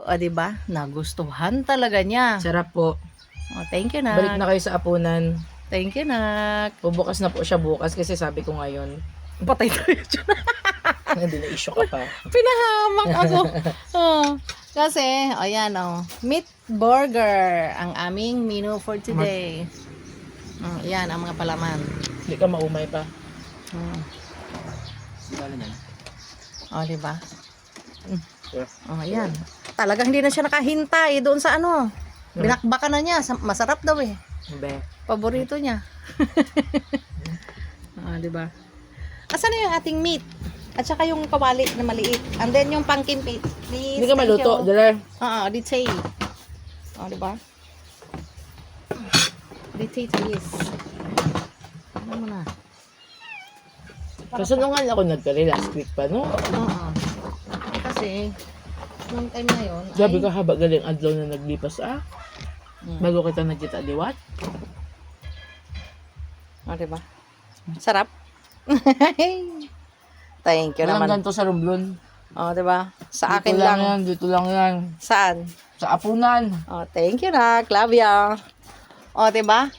O, diba? Nagustuhan talaga niya. Sarap po. O, thank you, Balik nak. na kayo sa apunan. Thank you, nak. Bubukas na po siya bukas kasi sabi ko ngayon. Patay tayo dyan. Hindi na issue ka pa. Pinahamak ako. Kasi, ayan, meat burger ang aming menu for today. Yan, ang mga palaman. Hindi ka maumay pa. Diba? Yeah. Ayan. Talagang hindi na siya nakahintay doon sa ano. Binakbakan na niya. Masarap daw eh. Be. Paborito niya. Diba? Asan na yung ating meat? At saka yung kawali na maliit. And then yung pumpkin meat. Please, Hindi ka maluto. Dala. Ditay. Diba? Ditay, please. Ano mo na? Kasi nung nga ako nagkari last week pa, no? Kasi, nung time na yun, Gabi ka haba galing adlaw na naglipas bago kita nagkita liwat. Diba? Sarap. Thank you Walang naman. ganito sa Romblon. Diba? Sa Dito akin lang. yan, dito lang yan. Saan? Sa apunan. Thank you, nak. Love ya. Diba?